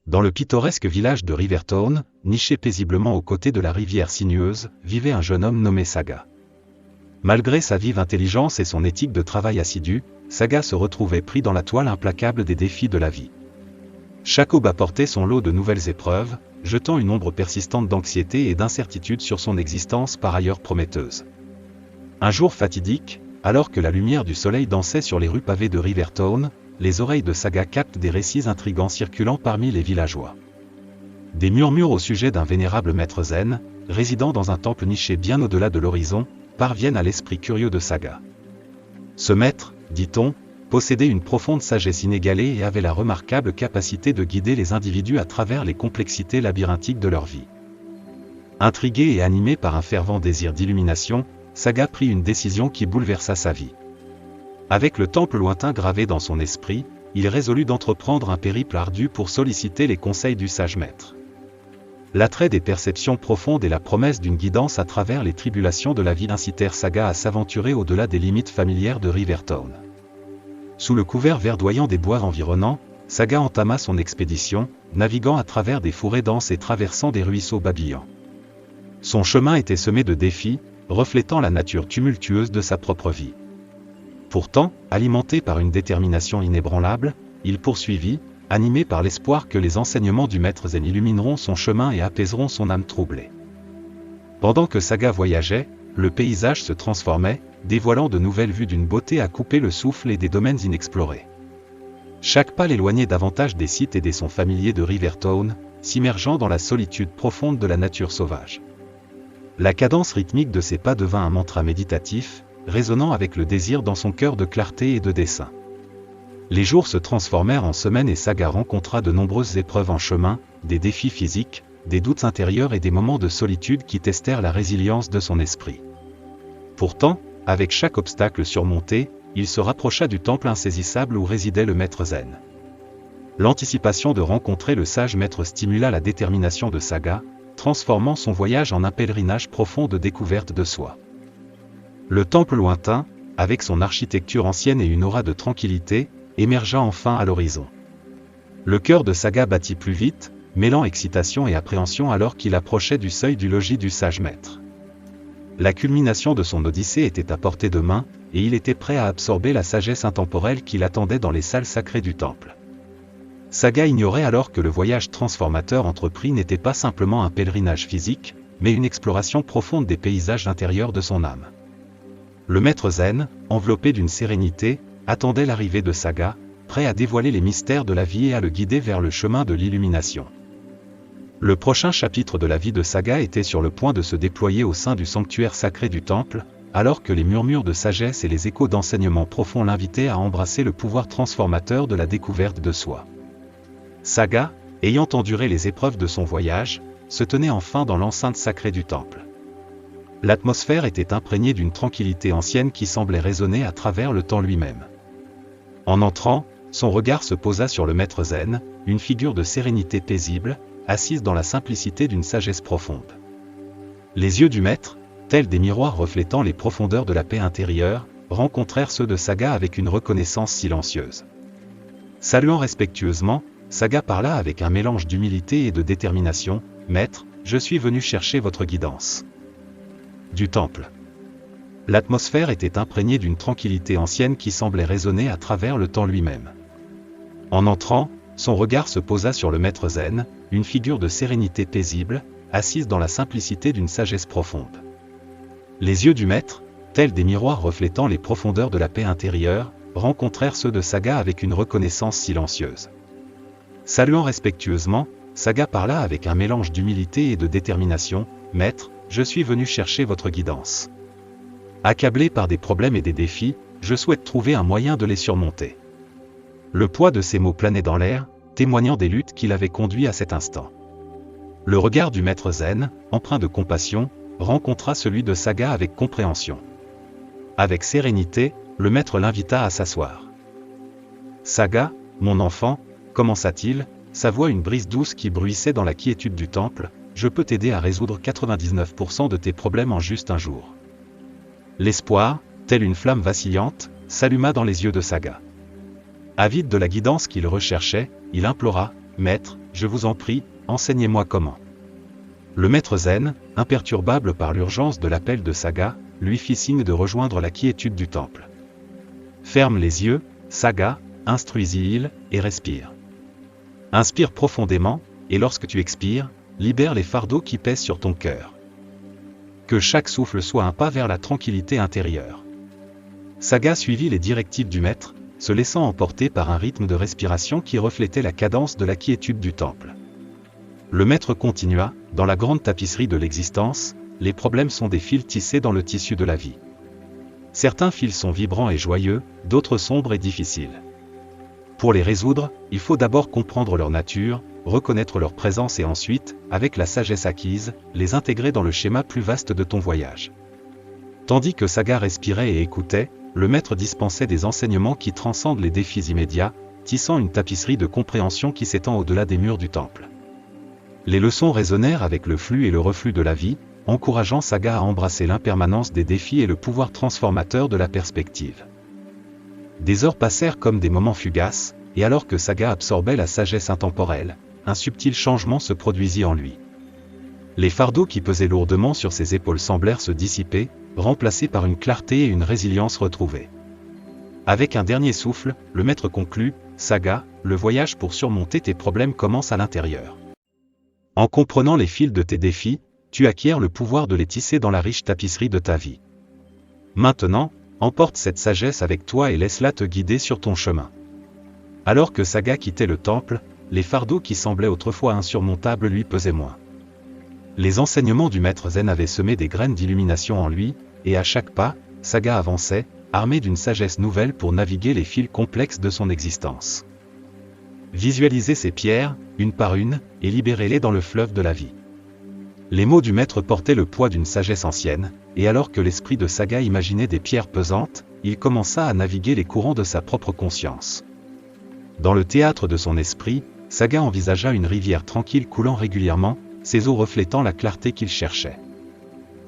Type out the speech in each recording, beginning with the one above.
Dans le pittoresque village de Rivertown, niché paisiblement aux côtés de la rivière sinueuse, vivait un jeune homme nommé Saga. Malgré sa vive intelligence et son éthique de travail assidue, Saga se retrouvait pris dans la toile implacable des défis de la vie. Chaque aube apportait son lot de nouvelles épreuves, jetant une ombre persistante d'anxiété et d'incertitude sur son existence par ailleurs prometteuse. Un jour fatidique, alors que la lumière du soleil dansait sur les rues pavées de Rivertown, les oreilles de Saga captent des récits intrigants circulant parmi les villageois. Des murmures au sujet d'un vénérable maître zen, résidant dans un temple niché bien au-delà de l'horizon, parviennent à l'esprit curieux de Saga. Ce maître, dit-on, possédait une profonde sagesse inégalée et avait la remarquable capacité de guider les individus à travers les complexités labyrinthiques de leur vie. Intrigué et animé par un fervent désir d'illumination, Saga prit une décision qui bouleversa sa vie. Avec le temple lointain gravé dans son esprit, il résolut d'entreprendre un périple ardu pour solliciter les conseils du sage maître. L'attrait des perceptions profondes et la promesse d'une guidance à travers les tribulations de la vie incitèrent Saga à s'aventurer au-delà des limites familières de Rivertown. Sous le couvert verdoyant des bois environnants, Saga entama son expédition, naviguant à travers des forêts denses et traversant des ruisseaux babillants. Son chemin était semé de défis, reflétant la nature tumultueuse de sa propre vie. Pourtant, alimenté par une détermination inébranlable, il poursuivit, animé par l'espoir que les enseignements du maître zen illumineront son chemin et apaiseront son âme troublée. Pendant que Saga voyageait, le paysage se transformait, dévoilant de nouvelles vues d'une beauté à couper le souffle et des domaines inexplorés. Chaque pas l'éloignait davantage des sites et des sons familiers de Rivertown, s'immergeant dans la solitude profonde de la nature sauvage. La cadence rythmique de ses pas devint un mantra méditatif, résonnant avec le désir dans son cœur de clarté et de dessein. Les jours se transformèrent en semaines et Saga rencontra de nombreuses épreuves en chemin, des défis physiques, des doutes intérieurs et des moments de solitude qui testèrent la résilience de son esprit. Pourtant, avec chaque obstacle surmonté, il se rapprocha du temple insaisissable où résidait le maître zen. L'anticipation de rencontrer le sage maître stimula la détermination de Saga, transformant son voyage en un pèlerinage profond de découverte de soi. Le temple lointain, avec son architecture ancienne et une aura de tranquillité, émergea enfin à l'horizon. Le cœur de Saga battit plus vite, mêlant excitation et appréhension alors qu'il approchait du seuil du logis du sage maître. La culmination de son odyssée était à portée de main, et il était prêt à absorber la sagesse intemporelle qui l'attendait dans les salles sacrées du temple. Saga ignorait alors que le voyage transformateur entrepris n'était pas simplement un pèlerinage physique, mais une exploration profonde des paysages intérieurs de son âme. Le maître zen, enveloppé d'une sérénité, attendait l'arrivée de Saga, prêt à dévoiler les mystères de la vie et à le guider vers le chemin de l'illumination. Le prochain chapitre de la vie de Saga était sur le point de se déployer au sein du sanctuaire sacré du temple, alors que les murmures de sagesse et les échos d'enseignements profonds l'invitaient à embrasser le pouvoir transformateur de la découverte de soi. Saga, ayant enduré les épreuves de son voyage, se tenait enfin dans l'enceinte sacrée du temple. L'atmosphère était imprégnée d'une tranquillité ancienne qui semblait résonner à travers le temps lui-même. En entrant, son regard se posa sur le maître zen, une figure de sérénité paisible, assise dans la simplicité d'une sagesse profonde. Les yeux du maître, tels des miroirs reflétant les profondeurs de la paix intérieure, rencontrèrent ceux de Saga avec une reconnaissance silencieuse. Saluant respectueusement, Saga parla avec un mélange d'humilité et de détermination. « Maître, je suis venu chercher votre guidance. » Du temple. L'atmosphère était imprégnée d'une tranquillité ancienne qui semblait résonner à travers le temps lui-même. En entrant, son regard se posa sur le maître zen, une figure de sérénité paisible, assise dans la simplicité d'une sagesse profonde. Les yeux du maître, tels des miroirs reflétant les profondeurs de la paix intérieure, rencontrèrent ceux de Saga avec une reconnaissance silencieuse. Saluant respectueusement, Saga parla avec un mélange d'humilité et de détermination. « Maître, je suis venu chercher votre guidance. Accablé par des problèmes et des défis, je souhaite trouver un moyen de les surmonter. » Le poids de ces mots planait dans l'air, témoignant des luttes qui l'avaient conduit à cet instant. Le regard du maître zen, empreint de compassion, rencontra celui de Saga avec compréhension. Avec sérénité, le maître l'invita à s'asseoir. « Saga, mon enfant, commença-t-il, sa voix une brise douce qui bruissait dans la quiétude du temple, je peux t'aider à résoudre 99% de tes problèmes en juste un jour. » L'espoir, telle une flamme vacillante, s'alluma dans les yeux de Saga. Avide de la guidance qu'il recherchait, il implora, « Maître, je vous en prie, enseignez-moi comment. » Le maître zen, imperturbable par l'urgence de l'appel de Saga, lui fit signe de rejoindre la quiétude du temple. Ferme les yeux, Saga, instruisit-il, et respire. Inspire profondément, et lorsque tu expires, libère les fardeaux qui pèsent sur ton cœur. Que chaque souffle soit un pas vers la tranquillité intérieure. Saga suivit les directives du maître, se laissant emporter par un rythme de respiration qui reflétait la cadence de la quiétude du temple. Le maître continua, dans la grande tapisserie de l'existence, les problèmes sont des fils tissés dans le tissu de la vie. Certains fils sont vibrants et joyeux, d'autres sombres et difficiles. Pour les résoudre, il faut d'abord comprendre leur nature, reconnaître leur présence et ensuite, avec la sagesse acquise, les intégrer dans le schéma plus vaste de ton voyage. Tandis que Saga respirait et écoutait, le maître dispensait des enseignements qui transcendent les défis immédiats, tissant une tapisserie de compréhension qui s'étend au-delà des murs du temple. Les leçons résonnèrent avec le flux et le reflux de la vie, encourageant Saga à embrasser l'impermanence des défis et le pouvoir transformateur de la perspective. Des heures passèrent comme des moments fugaces, et alors que Saga absorbait la sagesse intemporelle, un subtil changement se produisit en lui. Les fardeaux qui pesaient lourdement sur ses épaules semblèrent se dissiper, remplacés par une clarté et une résilience retrouvées. Avec un dernier souffle, le maître conclut, « Saga, le voyage pour surmonter tes problèmes commence à l'intérieur. En comprenant les fils de tes défis, tu acquiers le pouvoir de les tisser dans la riche tapisserie de ta vie. Maintenant, emporte cette sagesse avec toi et laisse-la te guider sur ton chemin. » Alors que Saga quittait le temple, les fardeaux qui semblaient autrefois insurmontables lui pesaient moins. Les enseignements du maître zen avaient semé des graines d'illumination en lui, et à chaque pas, Saga avançait, armé d'une sagesse nouvelle pour naviguer les fils complexes de son existence. Visualisez ces pierres, une par une, et libérez-les dans le fleuve de la vie. Les mots du maître portaient le poids d'une sagesse ancienne, et alors que l'esprit de Saga imaginait des pierres pesantes, il commença à naviguer les courants de sa propre conscience. Dans le théâtre de son esprit, Saga envisagea une rivière tranquille coulant régulièrement, ses eaux reflétant la clarté qu'il cherchait.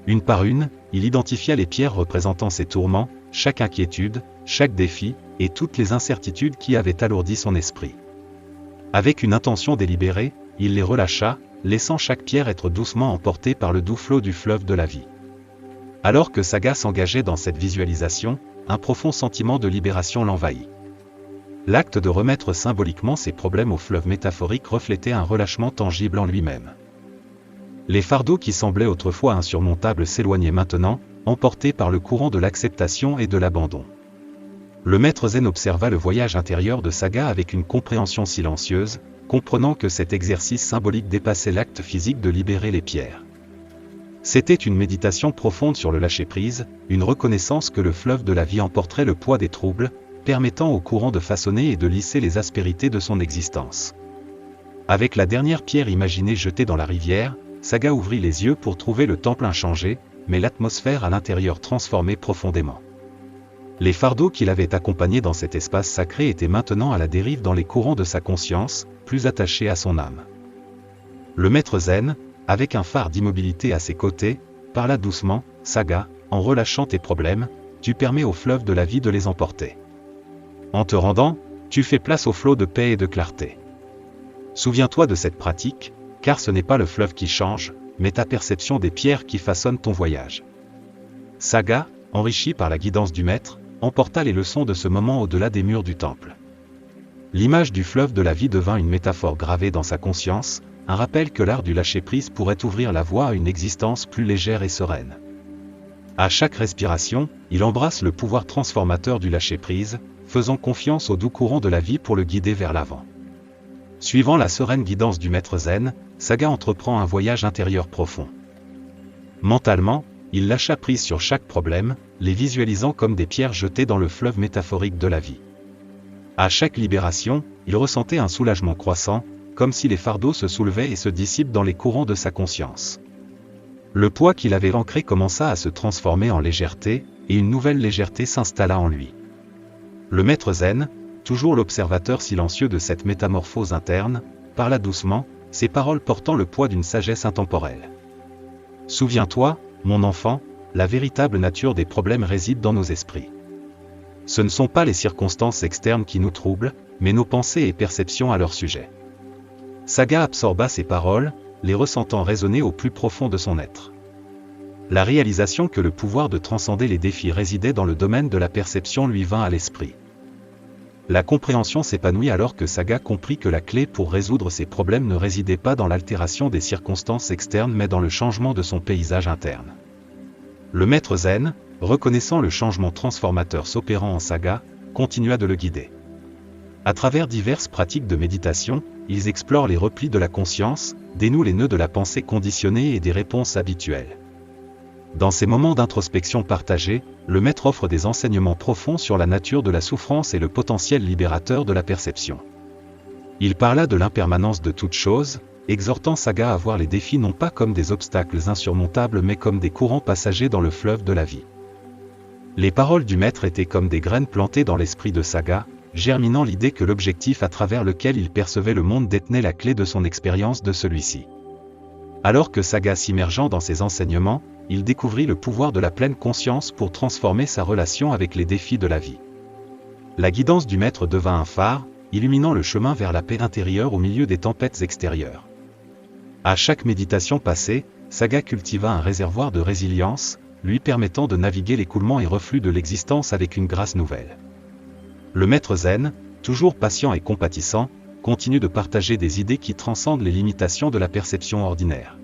Une par une, il identifia les pierres représentant ses tourments, chaque inquiétude, chaque défi, et toutes les incertitudes qui avaient alourdi son esprit. Avec une intention délibérée, il les relâcha, laissant chaque pierre être doucement emportée par le doux flot du fleuve de la vie. Alors que Saga s'engageait dans cette visualisation, un profond sentiment de libération l'envahit. L'acte de remettre symboliquement ses problèmes au fleuve métaphorique reflétait un relâchement tangible en lui-même. Les fardeaux qui semblaient autrefois insurmontables s'éloignaient maintenant, emportés par le courant de l'acceptation et de l'abandon. Le maître zen observa le voyage intérieur de Saga avec une compréhension silencieuse, comprenant que cet exercice symbolique dépassait l'acte physique de libérer les pierres. C'était une méditation profonde sur le lâcher-prise, une reconnaissance que le fleuve de la vie emporterait le poids des troubles, permettant au courant de façonner et de lisser les aspérités de son existence. Avec la dernière pierre imaginée jetée dans la rivière, Saga ouvrit les yeux pour trouver le temple inchangé, mais l'atmosphère à l'intérieur transformée profondément. Les fardeaux qui l'avaient accompagné dans cet espace sacré étaient maintenant à la dérive dans les courants de sa conscience, plus attachés à son âme. Le maître zen, avec un phare d'immobilité à ses côtés, parla doucement, « Saga, en relâchant tes problèmes, tu permets au fleuve de la vie de les emporter. En te rendant, tu fais place au flot de paix et de clarté. Souviens-toi de cette pratique, car ce n'est pas le fleuve qui change, mais ta perception des pierres qui façonnent ton voyage. » Saga, enrichi par la guidance du maître, emporta les leçons de ce moment au-delà des murs du temple. L'image du fleuve de la vie devint une métaphore gravée dans sa conscience, un rappel que l'art du lâcher-prise pourrait ouvrir la voie à une existence plus légère et sereine. À chaque respiration, il embrasse le pouvoir transformateur du lâcher-prise, faisant confiance au doux courant de la vie pour le guider vers l'avant. Suivant la sereine guidance du maître zen, Saga entreprend un voyage intérieur profond. Mentalement, il lâcha prise sur chaque problème, les visualisant comme des pierres jetées dans le fleuve métaphorique de la vie. À chaque libération, il ressentait un soulagement croissant, comme si les fardeaux se soulevaient et se dissipent dans les courants de sa conscience. Le poids qu'il avait ancré commença à se transformer en légèreté, et une nouvelle légèreté s'installa en lui. Le maître zen, toujours l'observateur silencieux de cette métamorphose interne, parla doucement, ses paroles portant le poids d'une sagesse intemporelle. « Souviens-toi, mon enfant, la véritable nature des problèmes réside dans nos esprits. Ce ne sont pas les circonstances externes qui nous troublent, mais nos pensées et perceptions à leur sujet. Saga absorba ces paroles, les ressentant résonner au plus profond de son être. La réalisation que le pouvoir de transcender les défis résidait dans le domaine de la perception lui vint à l'esprit. La compréhension s'épanouit alors que Saga comprit que la clé pour résoudre ses problèmes ne résidait pas dans l'altération des circonstances externes mais dans le changement de son paysage interne. Le maître zen, reconnaissant le changement transformateur s'opérant en Saga, continua de le guider. À travers diverses pratiques de méditation, ils explorent les replis de la conscience, dénouent les nœuds de la pensée conditionnée et des réponses habituelles. Dans ces moments d'introspection partagée, le maître offre des enseignements profonds sur la nature de la souffrance et le potentiel libérateur de la perception. Il parla de l'impermanence de toute chose, exhortant Saga à voir les défis non pas comme des obstacles insurmontables mais comme des courants passagers dans le fleuve de la vie. Les paroles du maître étaient comme des graines plantées dans l'esprit de Saga, germinant l'idée que l'objectif à travers lequel il percevait le monde détenait la clé de son expérience de celui-ci. Alors que Saga s'immergeant dans ses enseignements, il découvrit le pouvoir de la pleine conscience pour transformer sa relation avec les défis de la vie. La guidance du maître devint un phare, illuminant le chemin vers la paix intérieure au milieu des tempêtes extérieures. À chaque méditation passée, Saga cultiva un réservoir de résilience, lui permettant de naviguer l'écoulement et reflux de l'existence avec une grâce nouvelle. Le maître zen, toujours patient et compatissant, continue de partager des idées qui transcendent les limitations de la perception ordinaire.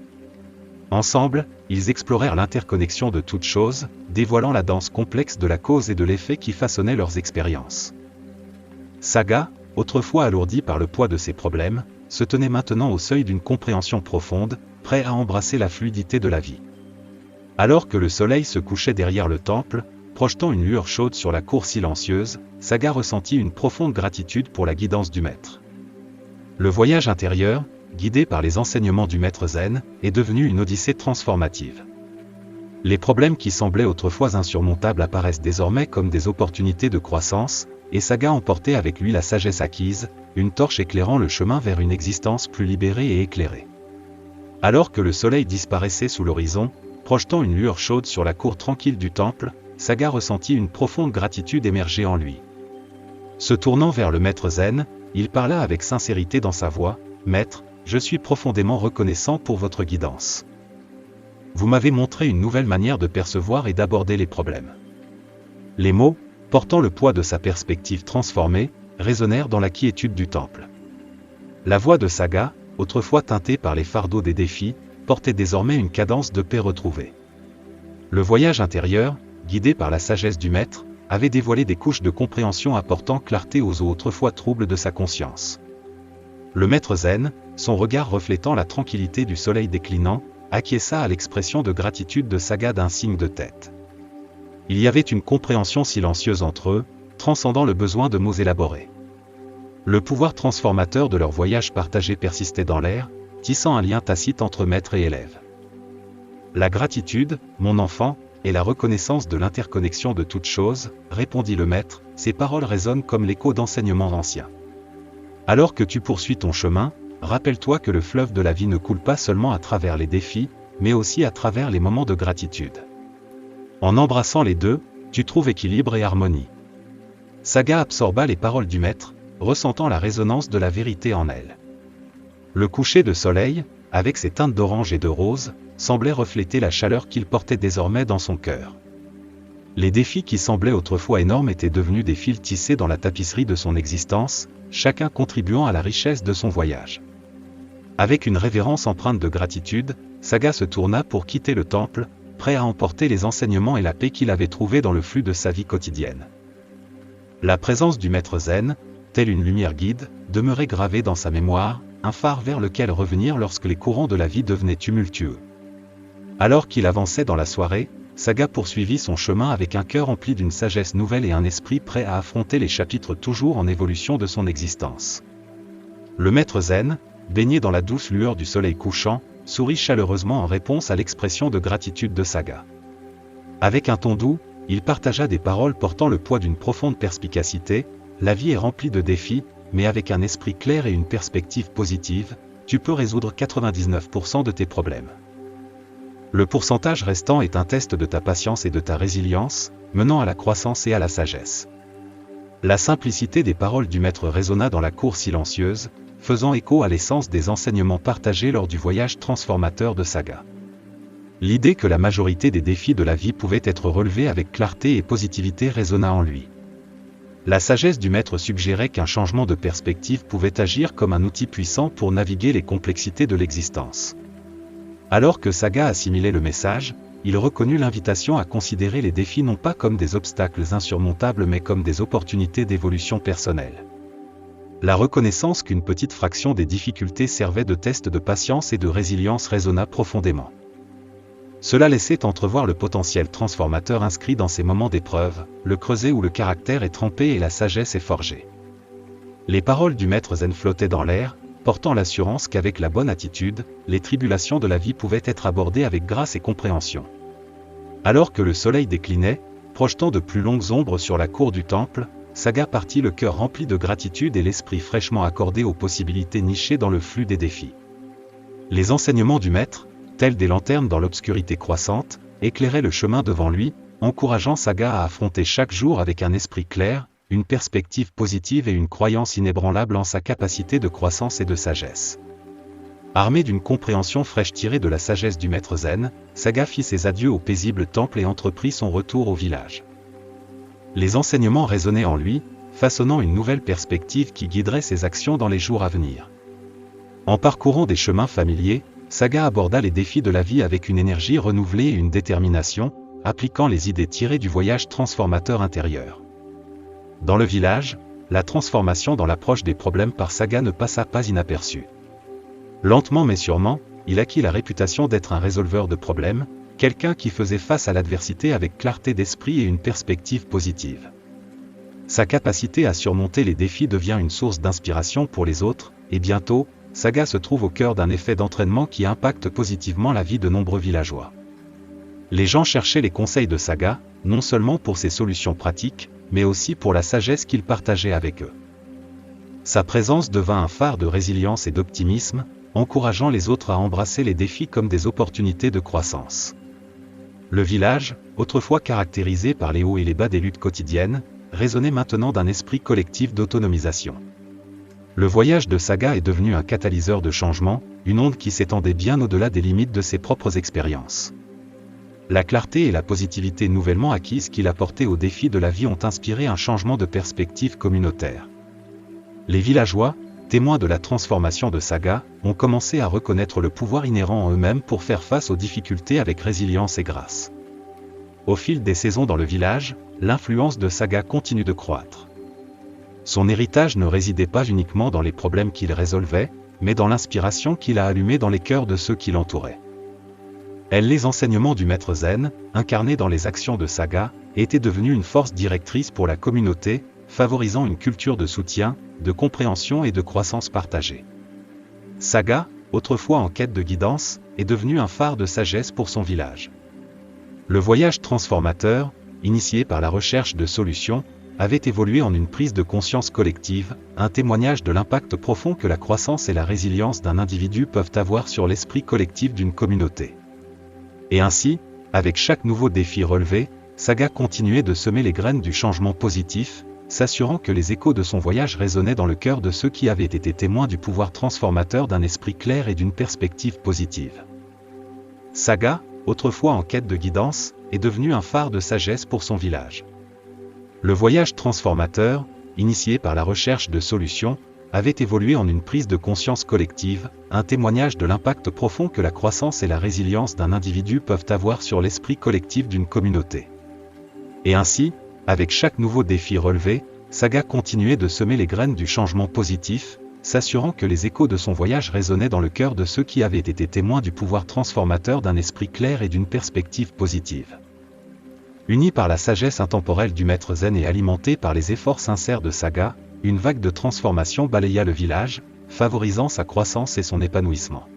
Ensemble, ils explorèrent l'interconnexion de toutes choses, dévoilant la danse complexe de la cause et de l'effet qui façonnait leurs expériences. Saga, autrefois alourdi par le poids de ses problèmes, se tenait maintenant au seuil d'une compréhension profonde, prêt à embrasser la fluidité de la vie. Alors que le soleil se couchait derrière le temple, projetant une lueur chaude sur la cour silencieuse, Saga ressentit une profonde gratitude pour la guidance du maître. Le voyage intérieur, guidé par les enseignements du maître zen, est devenu une odyssée transformative. Les problèmes qui semblaient autrefois insurmontables apparaissent désormais comme des opportunités de croissance, et Saga emportait avec lui la sagesse acquise, une torche éclairant le chemin vers une existence plus libérée et éclairée. Alors que le soleil disparaissait sous l'horizon, projetant une lueur chaude sur la cour tranquille du temple, Saga ressentit une profonde gratitude émerger en lui. Se tournant vers le maître zen, il parla avec sincérité dans sa voix, « Maître, je suis profondément reconnaissant pour votre guidance. Vous m'avez montré une nouvelle manière de percevoir et d'aborder les problèmes. » Les mots, portant le poids de sa perspective transformée, résonnèrent dans la quiétude du temple. La voix de Saga, autrefois teintée par les fardeaux des défis, portait désormais une cadence de paix retrouvée. Le voyage intérieur, guidé par la sagesse du maître, avait dévoilé des couches de compréhension apportant clarté aux eaux autrefois troubles de sa conscience. Le maître zen, son regard reflétant la tranquillité du soleil déclinant, acquiesça à l'expression de gratitude de Saga d'un signe de tête. Il y avait une compréhension silencieuse entre eux, transcendant le besoin de mots élaborés. Le pouvoir transformateur de leur voyage partagé persistait dans l'air, tissant un lien tacite entre maître et élève. La gratitude, mon enfant, et la reconnaissance de l'interconnexion de toutes choses, répondit le maître, ces paroles résonnent comme l'écho d'enseignements anciens. Alors que tu poursuis ton chemin, rappelle-toi que le fleuve de la vie ne coule pas seulement à travers les défis, mais aussi à travers les moments de gratitude. En embrassant les deux, tu trouves équilibre et harmonie. Saga absorba les paroles du maître, ressentant la résonance de la vérité en elle. Le coucher de soleil, avec ses teintes d'orange et de rose, semblait refléter la chaleur qu'il portait désormais dans son cœur. Les défis qui semblaient autrefois énormes étaient devenus des fils tissés dans la tapisserie de son existence, chacun contribuant à la richesse de son voyage. Avec une révérence empreinte de gratitude, Saga se tourna pour quitter le temple, prêt à emporter les enseignements et la paix qu'il avait trouvés dans le flux de sa vie quotidienne. La présence du maître zen, telle une lumière guide, demeurait gravée dans sa mémoire, un phare vers lequel revenir lorsque les courants de la vie devenaient tumultueux. Alors qu'il avançait dans la soirée, Saga poursuivit son chemin avec un cœur empli d'une sagesse nouvelle et un esprit prêt à affronter les chapitres toujours en évolution de son existence. Le maître zen, baigné dans la douce lueur du soleil couchant, sourit chaleureusement en réponse à l'expression de gratitude de Saga. Avec un ton doux, il partagea des paroles portant le poids d'une profonde perspicacité. La vie est remplie de défis, mais avec un esprit clair et une perspective positive, tu peux résoudre 99% de tes problèmes. Le pourcentage restant est un test de ta patience et de ta résilience, menant à la croissance et à la sagesse. La simplicité des paroles du maître résonna dans la cour silencieuse, faisant écho à l'essence des enseignements partagés lors du voyage transformateur de Saga. L'idée que la majorité des défis de la vie pouvaient être relevés avec clarté et positivité résonna en lui. La sagesse du maître suggérait qu'un changement de perspective pouvait agir comme un outil puissant pour naviguer les complexités de l'existence. Alors que Saga assimilait le message, il reconnut l'invitation à considérer les défis non pas comme des obstacles insurmontables mais comme des opportunités d'évolution personnelle. La reconnaissance qu'une petite fraction des difficultés servait de test de patience et de résilience résonna profondément. Cela laissait entrevoir le potentiel transformateur inscrit dans ces moments d'épreuve, le creuset où le caractère est trempé et la sagesse est forgée. Les paroles du maître zen flottaient dans l'air, portant l'assurance qu'avec la bonne attitude, les tribulations de la vie pouvaient être abordées avec grâce et compréhension. Alors que le soleil déclinait, projetant de plus longues ombres sur la cour du temple, Saga partit le cœur rempli de gratitude et l'esprit fraîchement accordé aux possibilités nichées dans le flux des défis. Les enseignements du maître, tels des lanternes dans l'obscurité croissante, éclairaient le chemin devant lui, encourageant Saga à affronter chaque jour avec un esprit clair, une perspective positive et une croyance inébranlable en sa capacité de croissance et de sagesse. Armé d'une compréhension fraîche tirée de la sagesse du maître zen, Saga fit ses adieux au paisible temple et entreprit son retour au village. Les enseignements résonnaient en lui, façonnant une nouvelle perspective qui guiderait ses actions dans les jours à venir. En parcourant des chemins familiers, Saga aborda les défis de la vie avec une énergie renouvelée et une détermination, appliquant les idées tirées du voyage transformateur intérieur. Dans le village, la transformation dans l'approche des problèmes par Saga ne passa pas inaperçue. Lentement mais sûrement, il acquit la réputation d'être un résolveur de problèmes, quelqu'un qui faisait face à l'adversité avec clarté d'esprit et une perspective positive. Sa capacité à surmonter les défis devient une source d'inspiration pour les autres, et bientôt, Saga se trouve au cœur d'un effet d'entraînement qui impacte positivement la vie de nombreux villageois. Les gens cherchaient les conseils de Saga, non seulement pour ses solutions pratiques, mais aussi pour la sagesse qu'il partageait avec eux. Sa présence devint un phare de résilience et d'optimisme, encourageant les autres à embrasser les défis comme des opportunités de croissance. Le village, autrefois caractérisé par les hauts et les bas des luttes quotidiennes, résonnait maintenant d'un esprit collectif d'autonomisation. Le voyage de Saga est devenu un catalyseur de changement, une onde qui s'étendait bien au-delà des limites de ses propres expériences. La clarté et la positivité nouvellement acquises qu'il apportait aux défis de la vie ont inspiré un changement de perspective communautaire. Les villageois, témoins de la transformation de Saga, ont commencé à reconnaître le pouvoir inhérent en eux-mêmes pour faire face aux difficultés avec résilience et grâce. Au fil des saisons dans le village, l'influence de Saga continue de croître. Son héritage ne résidait pas uniquement dans les problèmes qu'il résolvait, mais dans l'inspiration qu'il a allumée dans les cœurs de ceux qui l'entouraient. Les enseignements du maître zen, incarnés dans les actions de Saga, étaient devenus une force directrice pour la communauté, favorisant une culture de soutien, de compréhension et de croissance partagée. Saga, autrefois en quête de guidance, est devenu un phare de sagesse pour son village. Le voyage transformateur, initié par la recherche de solutions, avait évolué en une prise de conscience collective, un témoignage de l'impact profond que la croissance et la résilience d'un individu peuvent avoir sur l'esprit collectif d'une communauté. Et ainsi, avec chaque nouveau défi relevé, Saga continuait de semer les graines du changement positif, s'assurant que les échos de son voyage résonnaient dans le cœur de ceux qui avaient été témoins du pouvoir transformateur d'un esprit clair et d'une perspective positive. Saga, autrefois en quête de guidance, est devenu un phare de sagesse pour son village. Le voyage transformateur, initié par la recherche de solutions, avait évolué en une prise de conscience collective, un témoignage de l'impact profond que la croissance et la résilience d'un individu peuvent avoir sur l'esprit collectif d'une communauté. Et ainsi, avec chaque nouveau défi relevé, Saga continuait de semer les graines du changement positif, s'assurant que les échos de son voyage résonnaient dans le cœur de ceux qui avaient été témoins du pouvoir transformateur d'un esprit clair et d'une perspective positive. Unis par la sagesse intemporelle du maître zen et alimentés par les efforts sincères de Saga, une vague de transformation balaya le village, favorisant sa croissance et son épanouissement.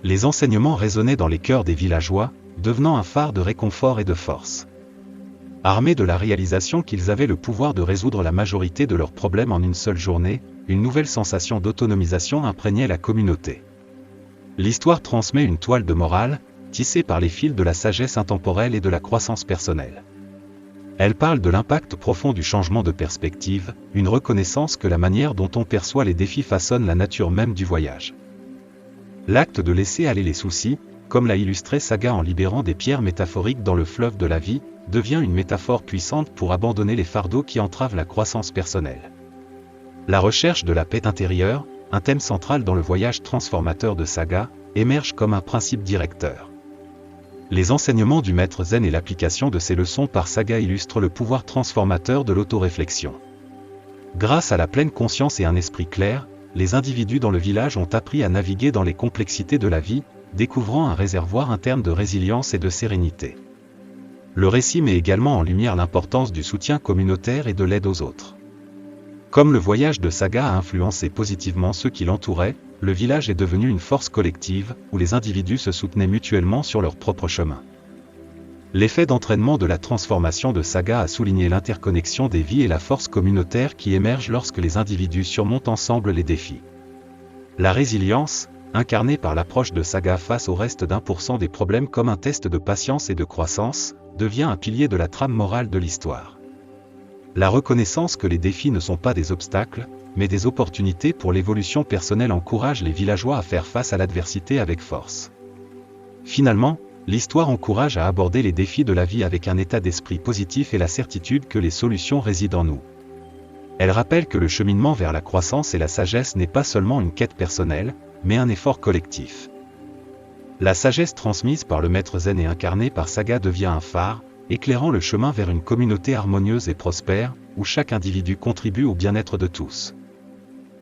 Les enseignements résonnaient dans les cœurs des villageois, devenant un phare de réconfort et de force. Armés de la réalisation qu'ils avaient le pouvoir de résoudre la majorité de leurs problèmes en une seule journée, une nouvelle sensation d'autonomisation imprégnait la communauté. L'histoire transmet une toile de morale, tissée par les fils de la sagesse intemporelle et de la croissance personnelle. Elle parle de l'impact profond du changement de perspective, une reconnaissance que la manière dont on perçoit les défis façonne la nature même du voyage. L'acte de laisser aller les soucis, comme l'a illustré Saga en libérant des pierres métaphoriques dans le fleuve de la vie, devient une métaphore puissante pour abandonner les fardeaux qui entravent la croissance personnelle. La recherche de la paix intérieure, un thème central dans le voyage transformateur de Saga, émerge comme un principe directeur. Les enseignements du maître zen et l'application de ces leçons par Saga illustrent le pouvoir transformateur de l'autoréflexion. Grâce à la pleine conscience et un esprit clair, les individus dans le village ont appris à naviguer dans les complexités de la vie, découvrant un réservoir interne de résilience et de sérénité. Le récit met également en lumière l'importance du soutien communautaire et de l'aide aux autres. Comme le voyage de Saga a influencé positivement ceux qui l'entouraient, le village est devenu une force collective, où les individus se soutenaient mutuellement sur leur propre chemin. L'effet d'entraînement de la transformation de Saga a souligné l'interconnexion des vies et la force communautaire qui émerge lorsque les individus surmontent ensemble les défis. La résilience, incarnée par l'approche de Saga face au reste d'1% des problèmes comme un test de patience et de croissance, devient un pilier de la trame morale de l'histoire. La reconnaissance que les défis ne sont pas des obstacles, mais des opportunités pour l'évolution personnelle encourage les villageois à faire face à l'adversité avec force. Finalement, l'histoire encourage à aborder les défis de la vie avec un état d'esprit positif et la certitude que les solutions résident en nous. Elle rappelle que le cheminement vers la croissance et la sagesse n'est pas seulement une quête personnelle, mais un effort collectif. La sagesse transmise par le maître zen et incarnée par Saga devient un phare, éclairant le chemin vers une communauté harmonieuse et prospère, où chaque individu contribue au bien-être de tous.